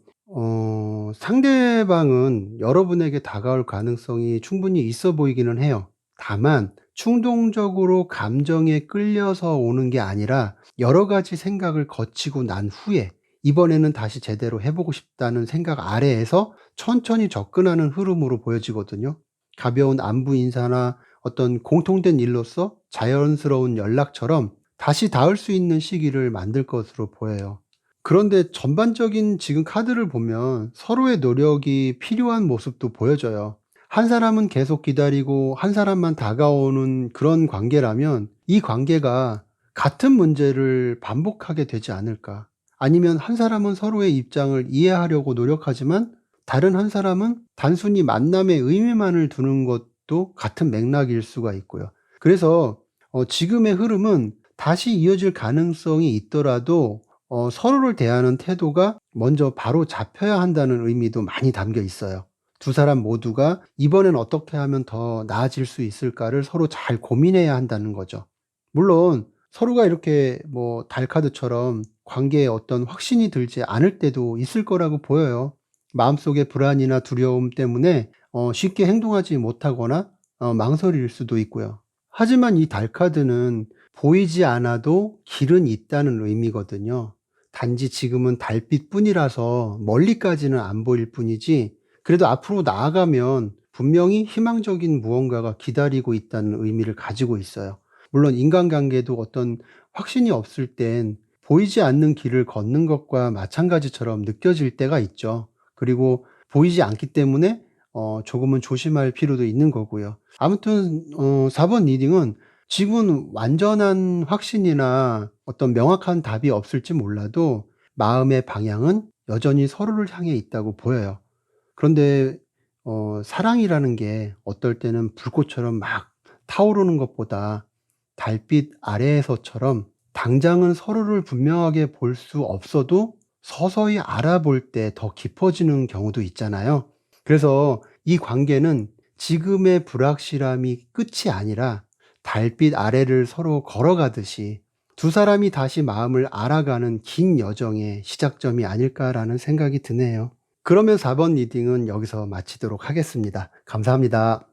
상대방은 여러분에게 다가올 가능성이 충분히 있어 보이기는 해요. 다만 충동적으로 감정에 끌려서 오는 게 아니라 여러 가지 생각을 거치고 난 후에 이번에는 다시 제대로 해보고 싶다는 생각 아래에서 천천히 접근하는 흐름으로 보여지거든요. 가벼운 안부 인사나 어떤 공통된 일로서 자연스러운 연락처럼 다시 닿을 수 있는 시기를 만들 것으로 보여요. 그런데 전반적인 지금 카드를 보면 서로의 노력이 필요한 모습도 보여져요. 한 사람은 계속 기다리고 한 사람만 다가오는 그런 관계라면 이 관계가 같은 문제를 반복하게 되지 않을까. 아니면 한 사람은 서로의 입장을 이해하려고 노력하지만 다른 한 사람은 단순히 만남의 의미만을 두는 것도 같은 맥락일 수가 있고요. 그래서 지금의 흐름은 다시 이어질 가능성이 있더라도 서로를 대하는 태도가 먼저 바로 잡혀야 한다는 의미도 많이 담겨 있어요. 두 사람 모두가 이번엔 어떻게 하면 더 나아질 수 있을까를 서로 잘 고민해야 한다는 거죠. 물론 서로가 이렇게 뭐 달카드처럼 관계에 어떤 확신이 들지 않을 때도 있을 거라고 보여요. 마음속의 불안이나 두려움 때문에 쉽게 행동하지 못하거나 망설일 수도 있고요. 하지만 이 달카드는 보이지 않아도 길은 있다는 의미거든요. 단지 지금은 달빛뿐이라서 멀리까지는 안 보일 뿐이지 그래도 앞으로 나아가면 분명히 희망적인 무언가가 기다리고 있다는 의미를 가지고 있어요. 물론 인간관계도 어떤 확신이 없을 땐 보이지 않는 길을 걷는 것과 마찬가지처럼 느껴질 때가 있죠. 그리고 보이지 않기 때문에 조금은 조심할 필요도 있는 거고요. 아무튼 4번 리딩은 지금은 완전한 확신이나 어떤 명확한 답이 없을지 몰라도 마음의 방향은 여전히 서로를 향해 있다고 보여요. 그런데 사랑이라는 게 어떨 때는 불꽃처럼 막 타오르는 것보다 달빛 아래에서처럼 당장은 서로를 분명하게 볼 수 없어도 서서히 알아볼 때 더 깊어지는 경우도 있잖아요. 그래서 이 관계는 지금의 불확실함이 끝이 아니라 달빛 아래를 서로 걸어가듯이 두 사람이 다시 마음을 알아가는 긴 여정의 시작점이 아닐까라는 생각이 드네요. 그러면 4번 리딩은 여기서 마치도록 하겠습니다. 감사합니다.